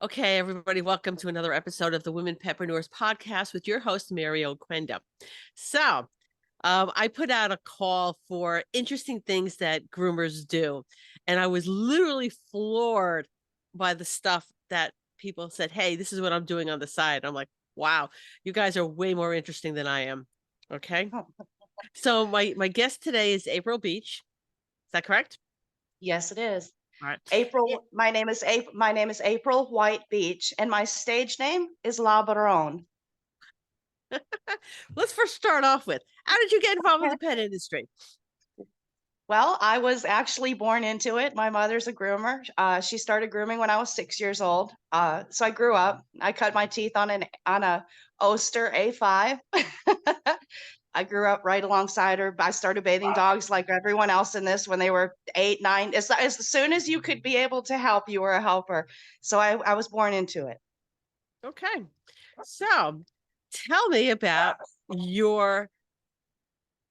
Okay, everybody, welcome to another episode of the Women Petpreneurs podcast with your host, Mary O'Quenda. So, I put out a call for interesting things that groomers do, and I was literally floored by the stuff that people said, "Hey, this is what I'm doing on the side." I'm like, "Wow, you guys are way more interesting than I am." Okay, Oh, so my guest today is April Beach. Is that correct? yes, it is. All right. My name is April White Beach, and my stage name is LaBaronne. Let's first start off with how did you get involved with Okay. the pet industry? Well, I was actually born into it. My mother's a groomer. She started grooming when I was 6 years old. So I grew up. I cut my teeth on a Oster A5. I grew up right alongside her. I started bathing dogs like everyone else in this when they were 8, 9. As soon as you could be able to help, you were a helper. So I was born into it. Okay. So tell me about your,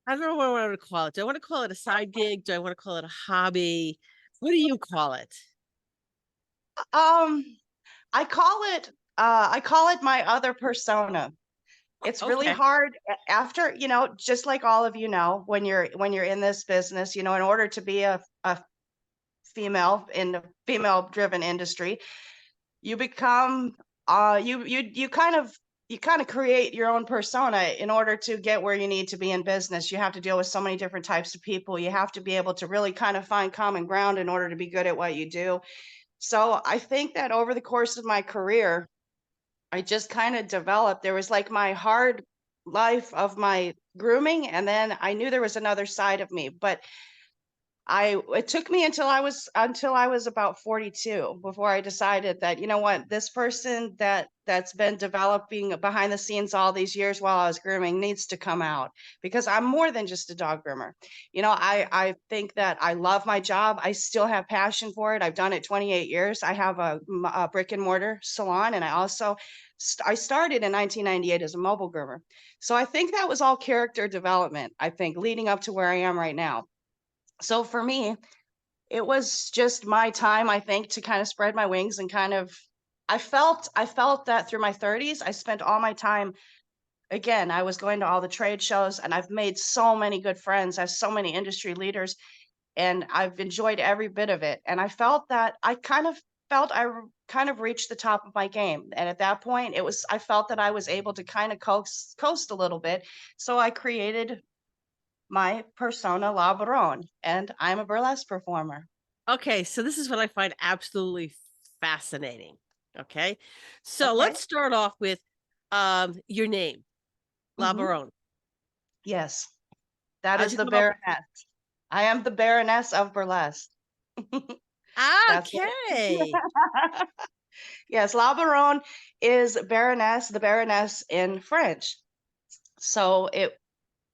I don't know what I want to call it. Do I want to call it a side gig? Do I want to call it a hobby? What do you call it? Um, I call it my other persona. It's really Okay. hard after, just like all of you know, when you're in this business, in order to be a female in the female driven industry, you become you kind of create your own persona in order to get where you need to be in business. You have to deal with so many different types of people. You have to be able to really kind of find common ground in order to be good at what you do. So I think that over the course of my career, I just kind of developed. There was like my hard life of my grooming, and then I knew there was another side of me. But I it took me until I was about 42 before I decided that, you know what, this person that's been developing behind the scenes all these years while I was grooming needs to come out because I'm more than just a dog groomer. I think that I love my job. I still have passion for it. I've done it 28 years. I have a brick and mortar salon, and I started in 1998 as a mobile groomer. So I think that was all character development, I think, leading up to where I am right now. So for me, it was just my time, I think, to kind of spread my wings and kind of I felt that through my 30s, I spent all my time again, I was going to all the trade shows and I've made so many good friends. I have so many industry leaders and I've enjoyed every bit of it. And I felt that kind of reached the top of my game. And at that point, I felt that I was able to kind of coast a little bit. So I created my persona LaBaronne, and I'm a burlesque performer. Okay. So this is what I find absolutely fascinating. Okay. So Okay. let's start off with your name, Mhm. LaBaronne. Yes, that How'd is you the come up with it? Baroness. I am the Baroness of burlesque. That's it. Okay. Yes, LaBaronne is Baroness, the Baroness in French. So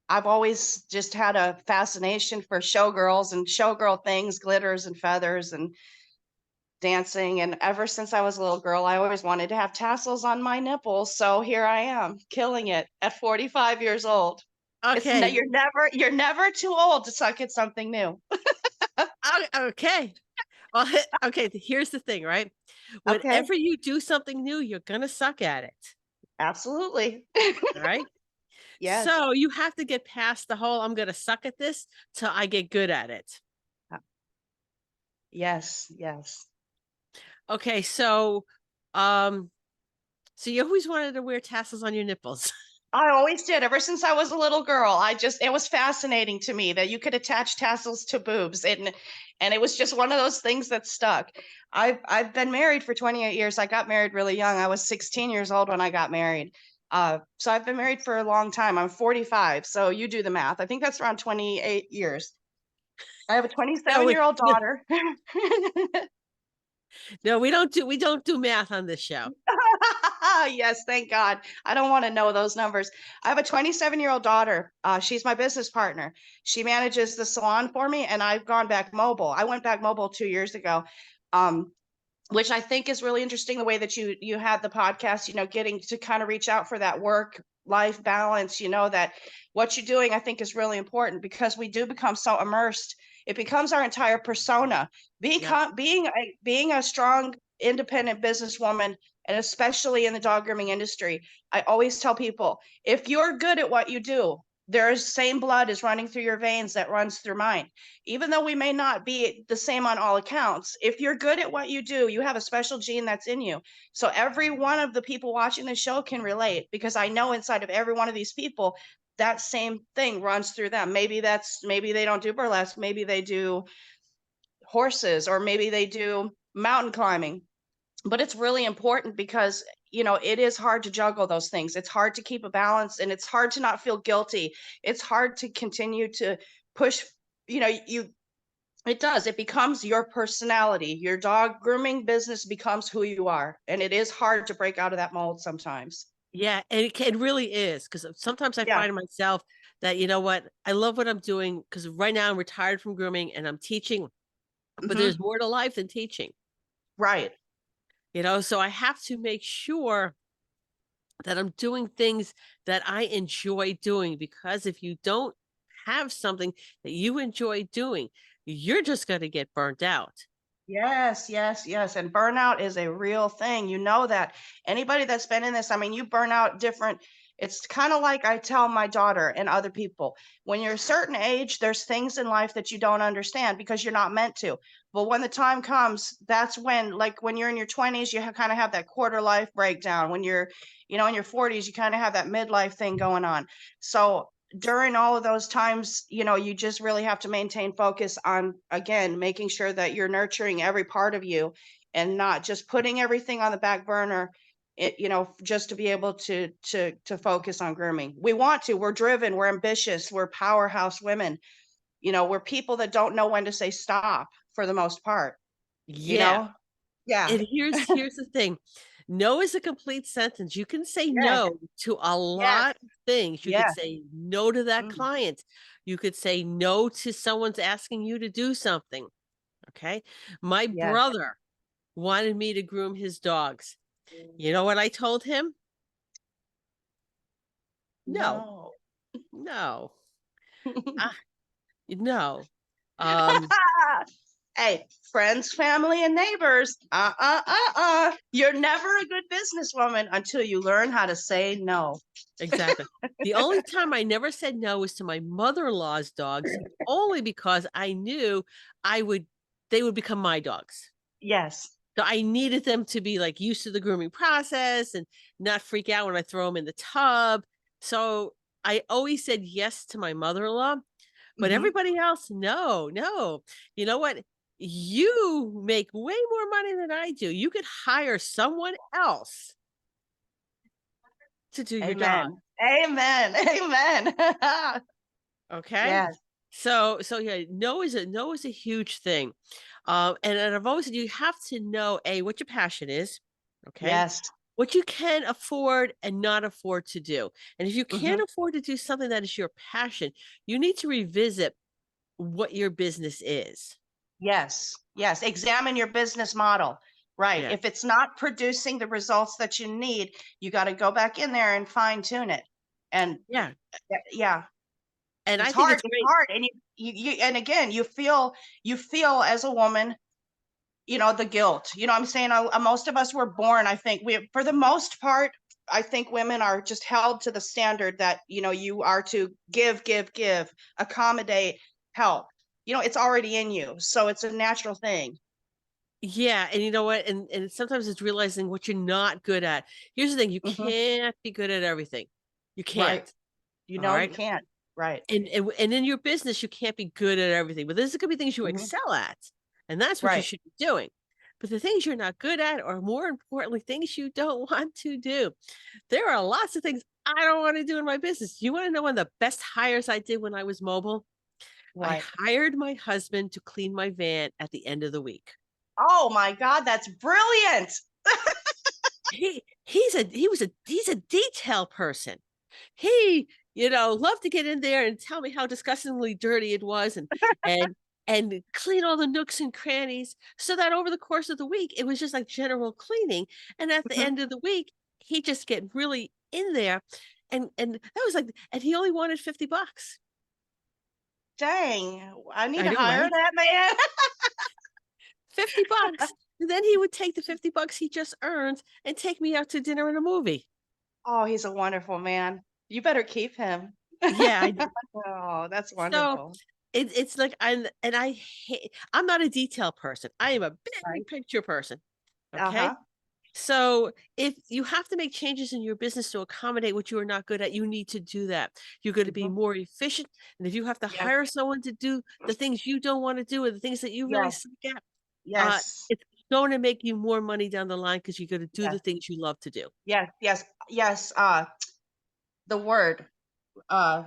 I've always just had a fascination for showgirls and showgirl things, glitters and feathers and dancing. And ever since I was a little girl, I always wanted to have tassels on my nipples. So here I am, killing it at 45 years old. Okay. You're never too old to suck at something new. Okay. Well, okay. Here's the thing, right? Okay, Whenever you do something new, you're going to suck at it. absolutely. All right. Yes. So you have to get past the whole I'm going to suck at this till I get good at it. Yes, yes. Okay. Um, so you always wanted to wear tassels on your nipples. I always did. Ever since I was a little girl, it was fascinating to me that you could attach tassels to boobs, and it was just one of those things that stuck. I've been married for 28 years. I got married really young. I was 16 years old when I got married. So I've been married for a long time. I'm 45, so you do the math. I think that's around 28 years. I have a no, 27-year-old daughter. no, we don't do math on this show. Yes, thank God. I don't want to know those numbers. I have a 27-year-old daughter. She's my business partner. She manages the salon for me, and I've gone back mobile. I went back mobile 2 years ago, um, which I think is really interesting. The way that you had the podcast, getting to kind of reach out for that work life balance. That what you're doing, I think, is really important because we do become so immersed. It becomes our entire persona. Yeah. Being a strong independent businesswoman, and especially in the dog grooming industry, I always tell people, if you're good at what you do, there's same blood is running through your veins that runs through mine. Even though we may not be the same on all accounts, if you're good at what you do, you have a special gene that's in you. So every one of the people watching the show can relate, because I know inside of every one of these people, that same thing runs through them. Maybe they don't do burlesque, maybe they do horses, or maybe they do mountain climbing. But it's really important because, it is hard to juggle those things. It's hard to keep a balance, and it's hard to not feel guilty. It's hard to continue to push, you it does. It becomes your personality. Your dog grooming business becomes who you are, and it is hard to break out of that mold sometimes. Yeah, and it really is, because sometimes I Yeah. find myself that, you know what, I love what I'm doing because right now I'm retired from grooming and I'm teaching, but Mhm. there's more to life than teaching, Right. so I have to make sure that I'm doing things that I enjoy doing, because if you don't have something that you enjoy doing, you're just going to get burnt out. Yes, yes, yes, and burnout is a real thing, you know that. Anybody that's been in this, I mean, you burn out different. It's kinda like I tell my daughter and other people, when you're a certain age, there's things in life that you don't understand because you're not meant to. But when the time comes, that's when, like, when you're in your 20s, you kinda have that quarter life breakdown. When you're, in your 40s, you kinda have that midlife thing going on. So during all of those times, you just really have to maintain focus on, again, making sure that you're nurturing every part of you and not just putting everything on the back burner, just to be able to focus on grooming. We want to, we're driven, we're ambitious, we're powerhouse women. We're people that don't know when to say stop for the most part, you Yeah. know? Yeah. And here's the thing. No is a complete sentence. You can say Yes. no to a Yes. lot of things. You could Yes. say no to that Mm. client. You could say no to someone's asking you to do something. Okay. My Yes. brother wanted me to groom his dogs. You know what I told him? No, No. no, ah, no. Um, Hey, friends, family, and neighbors. You're never a good businesswoman until you learn how to say no. exactly. The only time I never said no was to my mother-in-law's dogs, only because I knew I would they would become my dogs. Yes. So I needed them to be like used to the grooming process and not freak out when I throw them in the tub. So I always said yes to my mother-in-law, but Hmm. everybody else, no, no. You know what? You make way more money than I do. You could hire someone else to do your dog. Amen. Amen. Amen. Okay. Yes. So yeah, no is a huge thing. And I've always said you have to know what your passion is. Okay. Yes. What you can afford and not afford to do. And if you Hmm. can't afford to do something that is your passion, you need to revisit what your business is. Yes. Yes. Examine your business model. Right. Yeah. If it's not producing the results that you need, you got to go back in there and fine tune it. And Yeah. yeah, And I it's think hard. it's It's great. hard. And and again, you feel as a woman, the guilt. I'm saying, most of us were born, I think, for the most part, I think women are just held to the standard that, you are to give, give, give, accommodate, help. It's already in you. So it's a natural thing. Yeah, and you know what? And sometimes it's realizing what you're not good at. Here's the thing, you Hmm. can't be good at everything. You Right. can't. All You right. can't. Right. And in your business, you can't be good at everything, but there's gonna be things you Hmm. excel at, and that's what you Right. should be doing. But the things you're not good at, or more importantly, things you don't want to do. There are lots of things I don't want to do in my business. You want to know one of the best hires I did when I was mobile? I Right. hired my husband to clean my van at the end of the week. Oh my God, that's brilliant. He's a detail person. He, loved to get in there and tell me how disgustingly dirty it was, and and clean all the nooks and crannies, so that over the course of the week, it was just like general cleaning. And at the Mhm. end of the week, he just get really in there. And that was like, and he only wanted $50. Dang, I need I to know, hire right? that man. $50. And then he would take the $50 he just earned and take me out to dinner and a movie. Oh, he's a wonderful man. You better keep him. Yeah, Oh, that's so wonderful. it's like I'm not a detail person. I am a big Right. picture person. Okay. Uh-huh. So if you have to make changes in your business to accommodate what you are not good at, you need to do that. You're going to be Mhm. more efficient. And if you have to Yes. hire someone to do the things you don't want to do or the things that you really Yes. suck at, uh, Yes. it's going to make you more money down the line because you're going to do the Yes. things you love to do. Yes. Yes. Yes. The word, uh,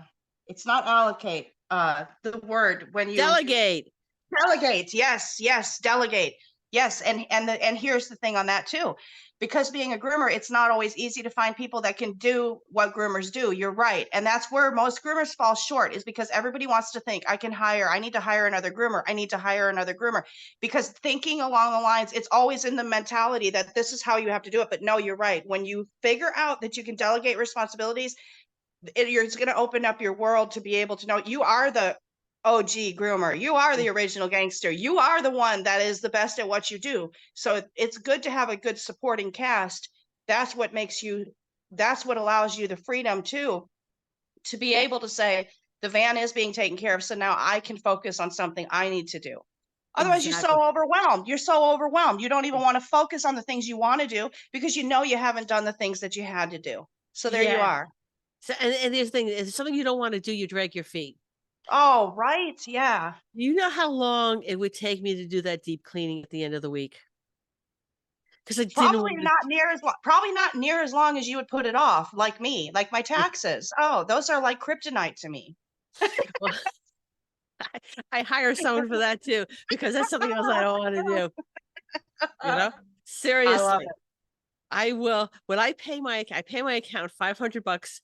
it's not allocate. The word when you Delegate. delegate. Yes, yes, delegate. Yes, and here's the thing on that too. Because being a groomer, it's not always easy to find people that can do what groomers do. You're right. And that's where most groomers fall short is because everybody wants to think, I need to hire another groomer. I need to hire another groomer. Because thinking along the lines, it's always in the mentality that this is how you have to do it. But no, you're right. When you figure out that you can delegate responsibilities, it's going to open up your world to be able to know you are the OG groomer. You are the original gangster. You are the one that is the best at what you do. So it's good to have a good supporting cast. That's what makes you, that's what allows you the freedom too, to be able to say, the van is being taken care of. So now I can focus on something I need to do. Otherwise, you're Exactly. so overwhelmed. You're so overwhelmed. You don't even want to focus on the things you want to do because you know you haven't done the things that you had to do. So there you Yeah. are. So, and there's the thing, if it's something you don't want to do, you drag your feet. Oh, right. Yeah. You know how long it would take me to do that deep cleaning at the end of the week? Because I didn't Probably want to. not near as long, probably not near as long as you would put it off, like me, like my taxes. Oh, those are like kryptonite to me. Well, I hire someone for that too, because that's something else I don't want to do. You know, I love seriously, it. I will. When I pay my account $500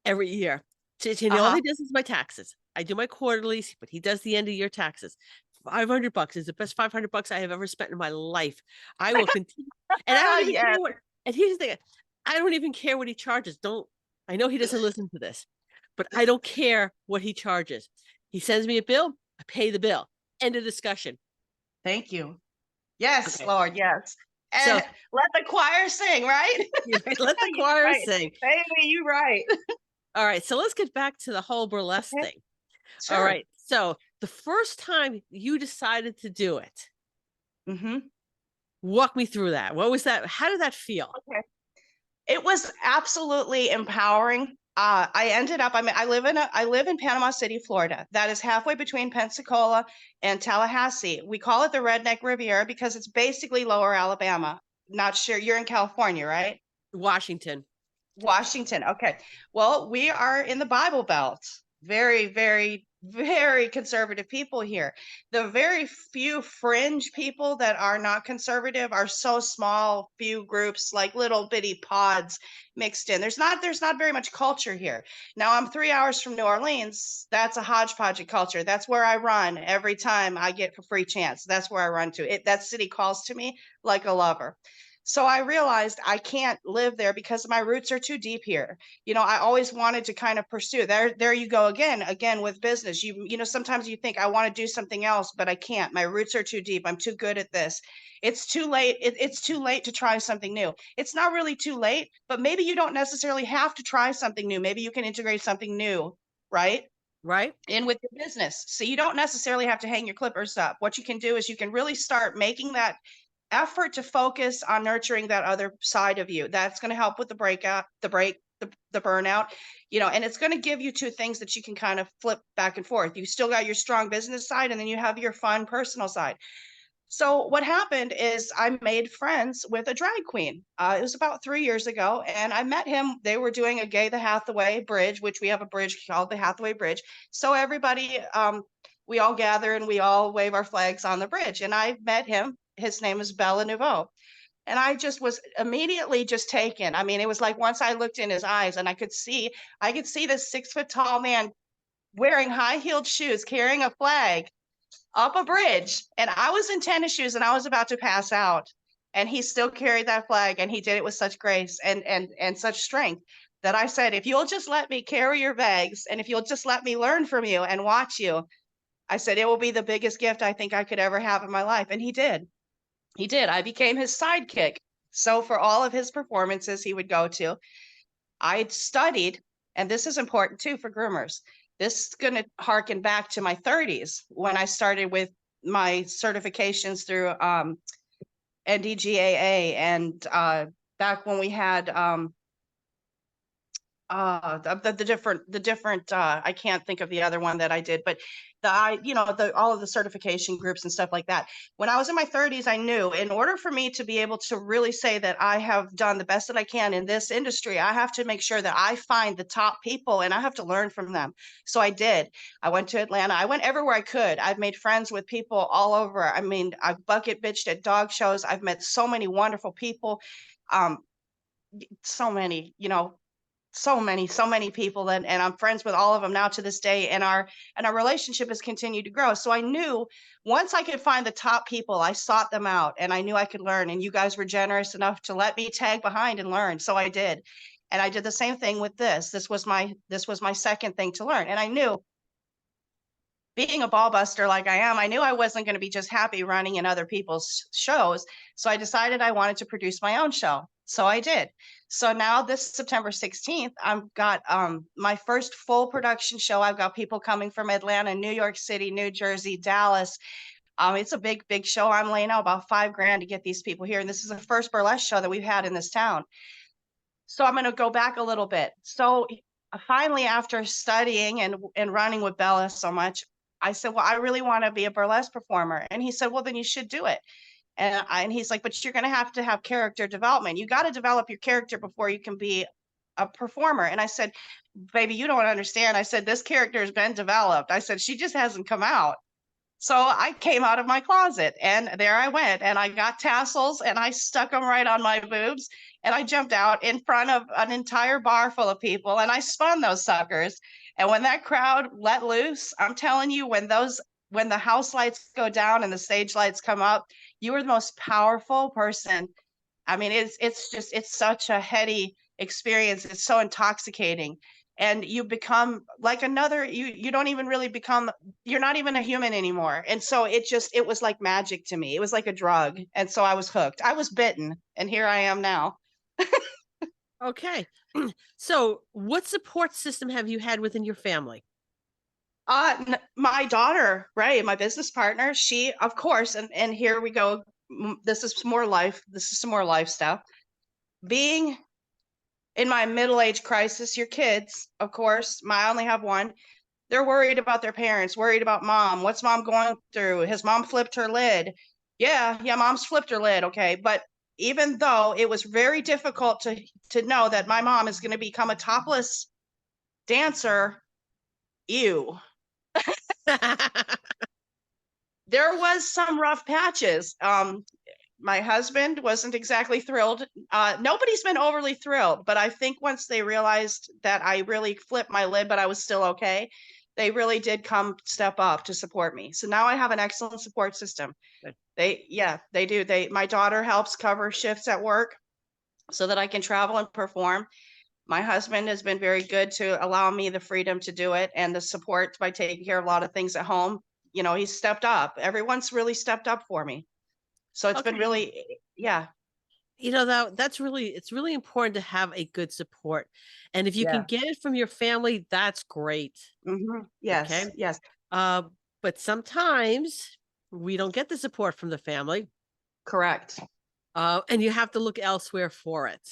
every year. All Uh-huh. he does is my taxes. I do my quarterlies, but he does the end of year taxes. $500 is the best $500 I have ever spent in my life. I will continue, and I don't even Yes. care what. And here's the thing: I don't even care what he charges. Don't. I know he doesn't listen to this, but I don't care what he charges. He sends me a bill. I pay the bill. End of discussion. Thank you. Yes, Okay, Lord, yes. so And let the choir sing, right? you let the You choir right. sing. Baby, you right. All right, so let's get back to the whole burlesque Okay. thing. All Sure. right. So the first time you decided to do it, Mhm. walk me through that. What was that? How did that feel? Okay. It was absolutely empowering. I ended up, I mean, I live in Panama City, Florida. That is halfway between Pensacola and Tallahassee. We call it the Redneck Riviera because it's basically lower Alabama. Not sure. You're in California, right? Washington. Washington. Okay. Well, we are in the Bible Belt. Very, very, very conservative people here. The very few fringe people that are not conservative are so small, few groups, like little bitty pods mixed in. There's not very much culture here. Now I'm 3 hours from New Orleans. That's a hodgepodge of culture. That's where I run every time I get a free chance. That's where I run to. That city calls to me like a lover. So I realized I can't live there because my roots are too deep here. I always wanted to kind of pursue. There you go again with business. Sometimes you think I want to do something else, but I can't. My roots are too deep. I'm too good at this. It's too late. It's too late to try something new. It's not really too late, but maybe you don't necessarily have to try something new. Maybe you can integrate something new, right? Right? In with your business. So you don't necessarily have to hang your clippers up. What you can do is you can really start making that effort to focus on nurturing that other side of you. That's going to help with the breakout, the burnout, and it's going to give you two things that you can kind of flip back and forth. You still got your strong business side, and then you have your fun personal side. So what happened is I made friends with a drag queen. It was about 3 years ago, and I met him. They were doing a Gay the Hathaway bridge, which we have a bridge called the Hathaway Bridge. So everybody, we all gather and we all wave our flags on the bridge. And I met him. His name is Bella Nouveau. And I just was immediately just taken. I mean, it was like once I looked in his eyes and I could see this 6 foot tall man wearing high heeled shoes, carrying a flag up a bridge, and I was in tennis shoes and I was about to pass out, and he still carried that flag, and he did it with such grace and such strength that I said, if you'll just let me carry your bags and if you'll just let me learn from you and watch you, I said it will be the biggest gift I think I could ever have in my life, and he did. He did. I became his sidekick. So for all of his performances he would go to, I studied, and this is important too for groomers. This is going to harken back to my 30s when I started with my certifications through NDGAA, and back when we had the different I can't think of the other one that I did, but the all of the certification groups and stuff like that. When I was in my 30s, I knew in order for me to be able to really say that I have done the best that I can in this industry, I have to make sure that I find the top people and I have to learn from them. So I did. I went to Atlanta. I went everywhere I could. I've made friends with people all over. I mean, I've bucket bitched at dog shows. I've met so many wonderful people. Um, so many, so many people, and I'm friends with all of them now to this day, and our relationship has continued to grow. So I knew once I could find the top people, I sought them out, and I knew I could learn, and you guys were generous enough to let me tag behind and learn. So I did. And I did the same thing with this. This was my second thing to learn. And I knew, being a ball buster like I am, I knew I wasn't going to be just happy running in other people's shows. So I decided I wanted to produce my own show. So I did. So now this September 16th, I've got my first full production show. I've got people coming from Atlanta, New York City, New Jersey, Dallas. It's a big, big show. I'm laying out about $5,000 to get these people here. And this is the first burlesque show that we've had in this town. So I'm going to go back a little bit. So finally, after studying and running with Bella so much, I said, well, I really want to be a burlesque performer. And he said, well, then you should do it. And he's like, but you're going to have character development. You got to develop your character before you can be a performer. And I said, baby, you don't understand. I said, this character has been developed. I said, she just hasn't come out. So I came out of my closet, and there I went, and I got tassels and I stuck them right on my boobs, and I jumped out in front of an entire bar full of people, and I spun those suckers. And when that crowd let loose, I'm telling you, when the house lights go down and the stage lights come up, you are the most powerful person. I mean, it's such a heady experience. It's so intoxicating. And you become like another, you don't even really become, you're not even a human anymore. And so it was like magic to me. It was like a drug. And so I was hooked. I was bitten, and here I am now. Okay. So, what support system have you had within your family? My daughter, right, my business partner, she, of course, and here we go. This is more life. This is some more life stuff. Being in my middle age crisis, your kids, of course, I only have one. They're worried about their parents, worried about mom. What's mom going through? Has mom flipped her lid? Yeah, mom's flipped her lid. Okay. But even though it was very difficult to know that my mom is going to become a topless dancer, ew. There was some rough patches. My husband wasn't exactly thrilled. Nobody's been overly thrilled, but I think once they realized that I really flipped my lid, but I was still okay, they really did come step up to support me. So now I have an excellent support system. Good. They do. My daughter helps cover shifts at work so that I can travel and perform. My husband has been very good to allow me the freedom to do it and the support by taking care of a lot of things at home. He's stepped up. Everyone's really stepped up for me. So it's been Okay. really, yeah. It's really important to have a good support. And if you can Yeah. get it from your family, that's great. Okay. Yes, yes, Uh, but sometimes we don't get the support from the family. correct. And you have to look elsewhere for it.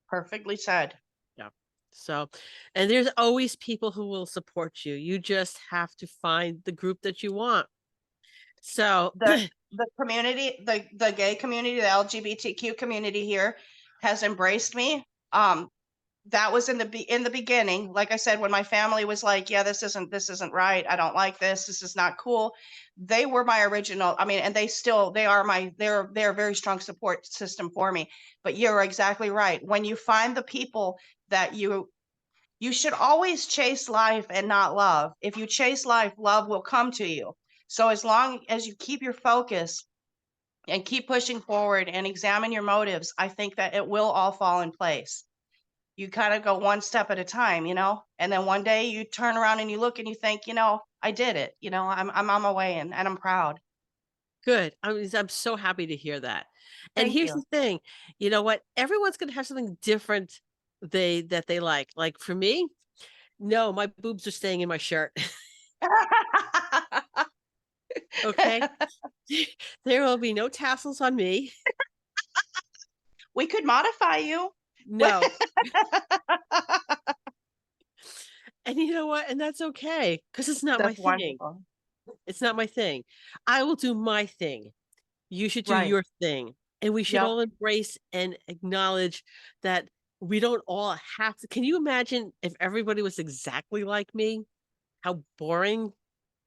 Perfectly said. Yeah. So, and there's always people who will support you. You just have to find the group that you want. So, The community, the gay community, the LGBTQ community here has embraced me. That was in the beginning. Like I said, when my family was like, yeah, this isn't right. I don't like this. This is not cool. They were my original. I mean, and they're a very strong support system for me. But you're exactly right. When you find the people that you should always chase life and not love. If you chase life, love will come to you. So as long as you keep your focus and keep pushing forward and examine your motives, I think that it will all fall in place. You kind of go one step at a time, and then one day you turn around and you look and you think, I did it. I'm on my way, and I'm proud. Good. I'm so happy to hear that. And Thank here's you. the thing, you know what? Everyone's gonna have something different that they like. Like for me, no, my boobs are staying in my shirt. Okay. There will be no tassels on me. We could modify you. No. And you know what? And that's okay because it's not my That's thing. wonderful. It's not my thing. I will do my thing. You should do Right. your thing. And we should Yep. all embrace and acknowledge that we don't all have to. Can you imagine if everybody was exactly like me? How boring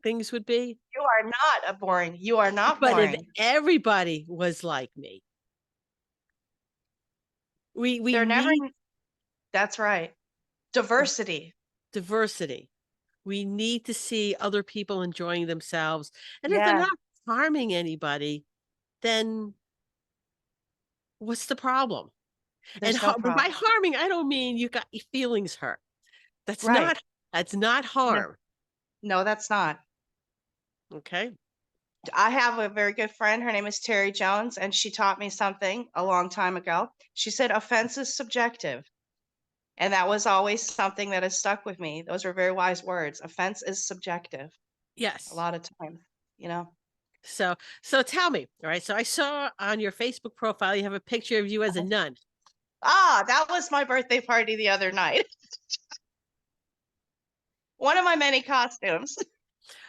things would be? You are not a boring. You are not But if boring. everybody was like me, we They're never need That's right. Diversity. diversity. We need to see other people enjoying themselves. And if they're Yeah, not harming anybody, then what's the problem? And there's no by problem. harming, I don't mean you got your feelings hurt. That's Right. not that's not No, harm. no, that's not. Okay. I have a very good friend. Her name is Terry Jones, and she taught me something a long time ago. She said, offense is subjective. And that was always something that has stuck with me. Those were very wise words. Offense is subjective a Yes. lot of times, you know? So tell me, all right. So I saw on your Facebook profile you have a picture of you as a Uh-huh. nun. Ah, that was my birthday party the other night. One of my many costumes.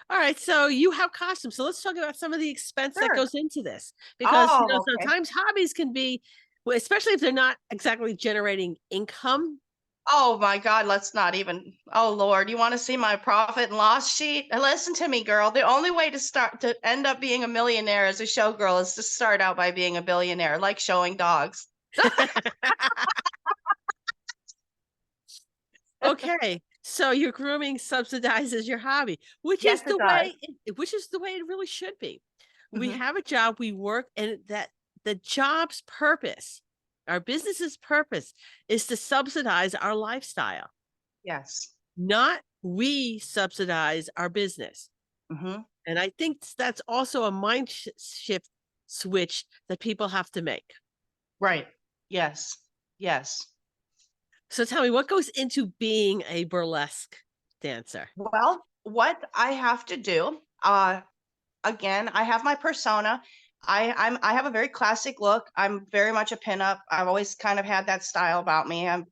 All right, so you have costumes. So let's talk about some of the expense that Sure. goes into this because Oh, okay. sometimes hobbies can be well, especially if they're not exactly generating income. Oh my God, let's not even. Oh Lord, you want to see my profit and loss sheet? Listen to me, girl. The only way to end up being a millionaire as a showgirl is to start out by being a billionaire, like showing dogs. Okay, so your grooming subsidizes your hobby, Yes, it does. which is the way it really should be. We Hmm. have a job, we work, and that the job's purpose, our business's purpose, is to subsidize our lifestyle, Yes. not we subsidize our business. Hmm. And I think that's also a shift switch that people have to make. Right. Yes. Yes. So tell me, what goes into being a burlesque dancer? Well, what I have to do, again, I have my persona. I have a very classic look. I'm very much a pinup. I've always kind of had that style about me. I'm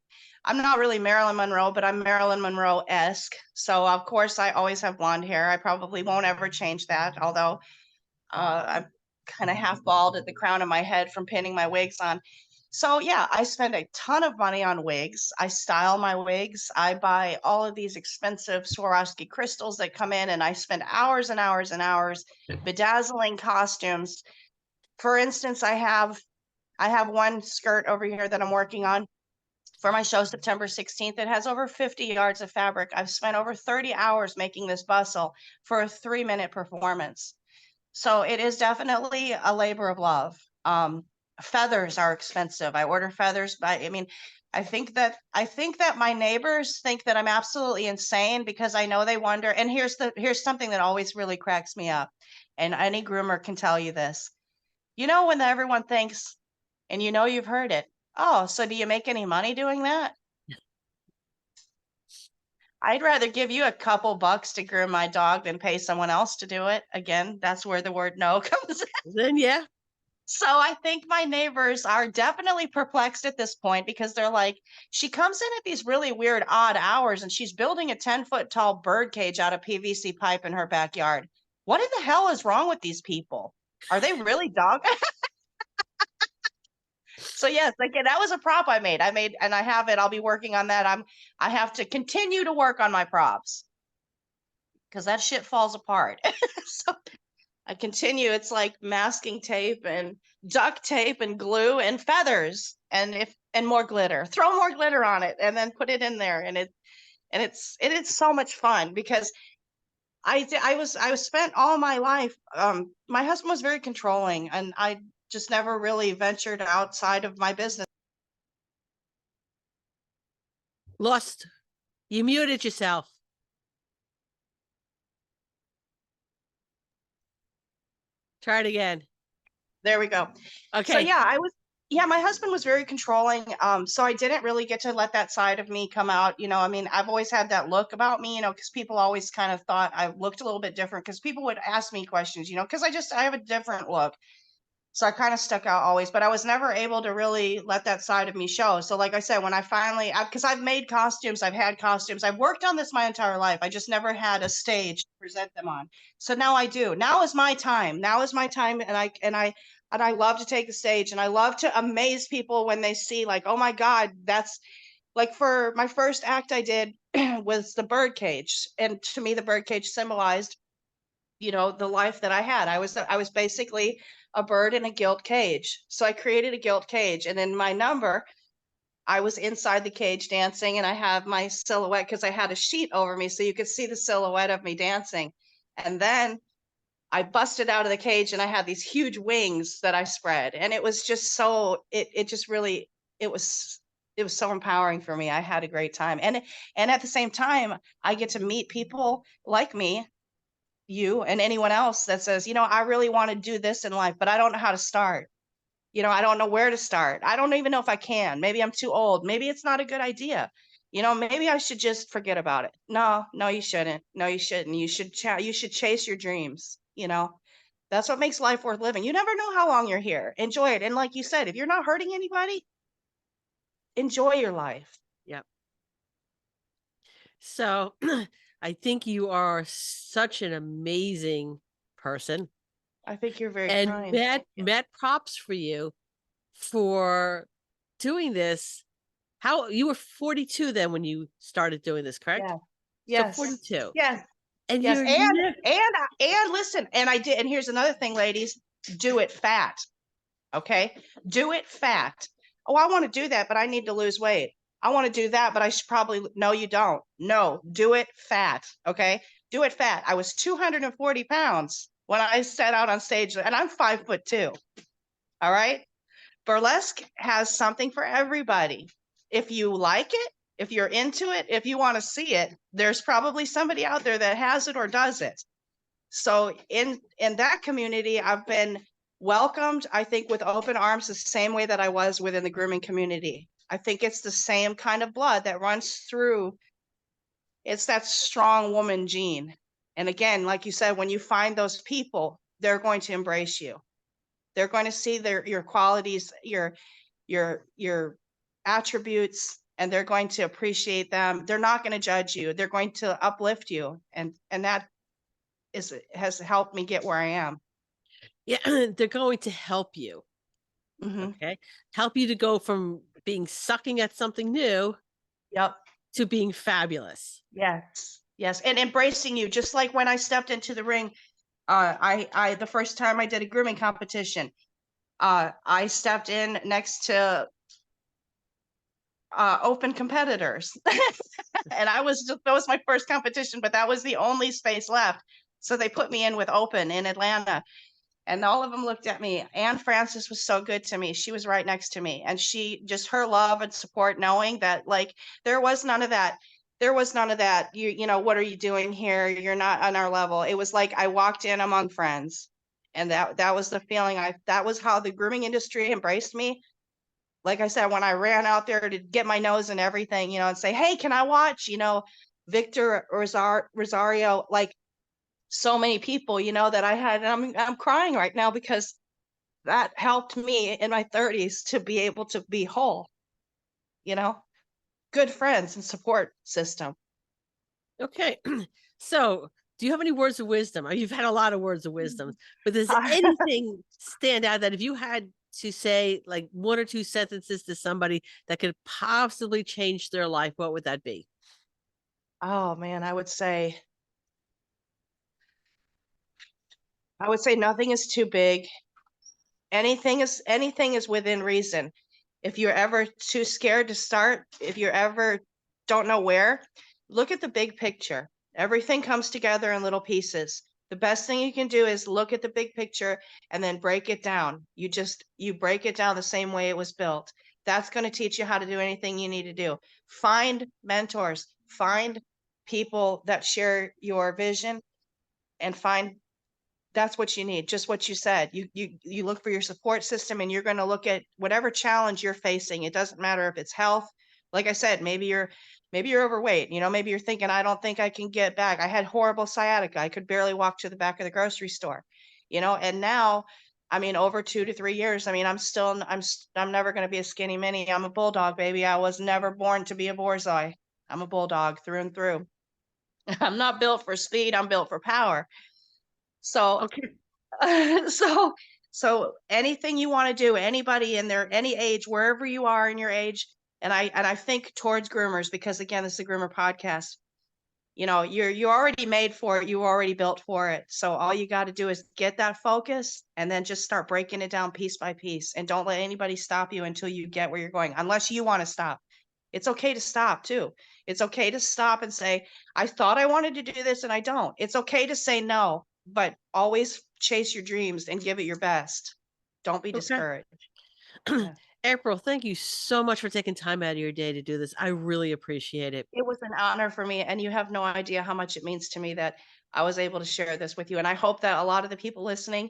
not really Marilyn Monroe, but I'm Marilyn Monroe-esque. So of course I always have blonde hair. I probably won't ever change that, although I'm kind of half bald at the crown of my head from pinning my wigs on. So yeah, I spend a ton of money on wigs. I style my wigs. I buy all of these expensive Swarovski crystals that come in, and I spend hours and hours and hours bedazzling costumes. For instance, I have one skirt over here that I'm working on for my show September 16th. It has over 50 yards of fabric. I've spent over 30 hours making this bustle for a 3-minute performance. So it is definitely a labor of love. Feathers are expensive. I order feathers by, I mean, I think that my neighbors think that I'm absolutely insane because I know they wonder. And here's something that always really cracks me up. And any groomer can tell you this. You know when everyone thinks, and you know you've heard it. Oh, so do you make any money doing that? I'd rather give you a couple bucks to groom my dog than pay someone else to do it. Again, that's where the word no comes. Then yeah. So I think my neighbors are definitely perplexed at this point because they're like, she comes in at these really weird, odd hours and she's building a 10-foot tall bird cage out of PVC pipe in her backyard. What in the hell is wrong with these people? Are they really dog? So yes, again, that was a prop I made, and I have it. I'll be working on that. I have to continue to work on my props because that shit falls apart. So I continue. It's like masking tape and duct tape and glue and feathers and more glitter. Throw more glitter on it and then put it in there. And it's so much fun because I was spent all my life. My husband was very controlling, and I just never really ventured outside of my business. Lost. You muted yourself. Try it again. There we go. So Okay. yeah, my husband was very controlling. So I didn't really get to let that side of me come out. I mean, I've always had that look about me, because people always kind of thought I looked a little bit different because people would ask me questions, because I have a different look. So I kind of stuck out always, but I was never able to really let that side of me show. So like I said, when I finally, because I've made costumes, I've had costumes, I've worked on this my entire life. I just never had a stage to present them on. So now I do. Now is my time. Now is my time, and I love to take the stage, and I love to amaze people when they see, like, oh my God, that's like, for my first act I did was the bird cage, and to me the bird cage symbolized, the life that I had. I was basically a bird in a gilt cage. So I created a gilt cage, and in my number, I was inside the cage dancing, and I have my silhouette because I had a sheet over me so you could see the silhouette of me dancing. And then I busted out of the cage, and I had these huge wings that I spread, and it was just so it just really it was it was so empowering for me. I had a great time. And at the same time, I get to meet people like me, you, and anyone else that says, I really want to do this in life, but I don't know how to start. I don't know where to start. I don't even know if I can. Maybe I'm too old. Maybe it's not a good idea. Maybe I should just forget about it. No, no, you shouldn't. No, you shouldn't. You should chase your dreams. That's what makes life worth living. You never know how long you're here. Enjoy it. And like you said, if you're not hurting anybody, enjoy your life. Yep. So I think you are such an amazing person, I think you're very and kind. met Thank you. props for you for doing this. How you were 42 then when you started doing this, correct? Yeah. So Yes. 42. Yes. And Yes, you're and listen, and I did, and here's another thing, ladies, do it fat, okay? Do it fat. Oh, I want to do that, but I need to lose weight. I want to do that, but I should probably, no, you don't. No, do it fat, okay? Do it fat. I was 240 pounds when I set out on stage, and I'm 5'2". All right? Burlesque has something for everybody. If you like it, if you're into it, if you want to see it, there's probably somebody out there that has it or does it. So in that community, I've been welcomed, I think, with open arms, the same way that I was within the grooming community. I think it's the same kind of blood that runs through. It's that strong woman gene. And again, like you said, when you find those people, they're going to embrace you. They're going to see your qualities, your attributes, and they're going to appreciate them. They're not going to judge you. They're going to uplift you. And that has helped me get where I am. yeah, they're going to help you. Mhm. Okay. Help you to go from being sucking at something new Yep. to being fabulous. Yes. Yes. And embracing you, just like when I stepped into the ring, I the first time I did a grooming competition, I stepped in next to open competitors. And that was my first competition, but that was the only space left. So they put me in with open in Atlanta. And all of them looked at me. Anne Francis was so good to me. She was right next to me. And her love and support, knowing that, like, there was none of that. There was none of that. What are you doing here? You're not on our level. It was like I walked in among friends. And that was the feeling. That was how the grooming industry embraced me. Like I said, when I ran out there to get my nose and everything, and say, hey, can I watch, Victor Rosario, like, so many people, that I had, and I'm crying right now because that helped me in my 30s to be able to be whole, you know, good friends and support system. Okay. So, do you have any words of wisdom? You've had a lot of words of wisdom, but does anything stand out that if you had to say like one or two sentences to somebody that could possibly change their life, what would that be? Oh man, I would say nothing is too big. Anything is within reason. If you're ever too scared to start, if you're ever don't know where, look at the big picture. Everything comes together in little pieces. The best thing you can do is look at the big picture and then break it down. You break it down the same way it was built. That's going to teach you how to do anything you need to do. Find mentors, find people that share your vision, and find That's what you need, just what you said. You look for your support system, and you're gonna look at whatever challenge you're facing. It doesn't matter if it's health. Like I said, maybe you're overweight, maybe you're thinking, "I don't think I can get back." I had horrible sciatica. I could barely walk to the back of the grocery store, and now, I mean, over 2 to 3 years, I mean, I'm never gonna be a skinny mini. I'm a bulldog, baby. I was never born to be a borzoi. I'm a bulldog through and through. I'm not built for speed, I'm built for power. So Okay. so so anything you wanna do, anybody in their any age, wherever you are in your age, and I think towards groomers, because again, this is a groomer podcast. You're already made for it, you're already built for it. So all you gotta do is get that focus and then just start breaking it down piece by piece, and don't let anybody stop you until you get where you're going, unless you wanna stop. It's okay to stop too. It's okay to stop and say, "I thought I wanted to do this and I don't." It's okay to say no, but always chase your dreams and give it your best. Don't be Okay. discouraged. Yeah. April, thank you so much for taking time out of your day to do this. I really appreciate it. It was an honor for me, and you have no idea how much it means to me that I was able to share this with you, and I hope that a lot of the people listening,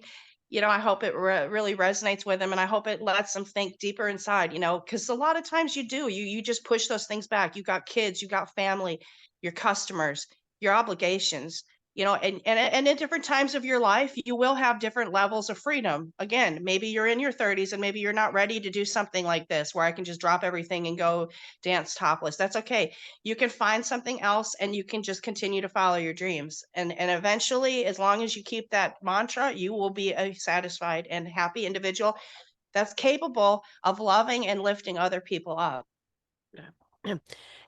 I hope it really resonates with them, and I hope it lets them think deeper inside, because a lot of times you just push those things back. You got kids, you got family, your customers, your obligations, and at different times of your life, you will have different levels of freedom. Again, maybe you're in your 30s and maybe you're not ready to do something like this where I can just drop everything and go dance topless. That's okay. You can find something else and you can just continue to follow your dreams. And eventually, as long as you keep that mantra, you will be a satisfied and happy individual that's capable of loving and lifting other people up. Yeah.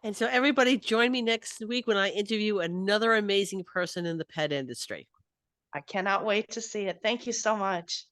And so everybody join me next week when I interview another amazing person in the pet industry. I cannot wait to see it. Thank you so much.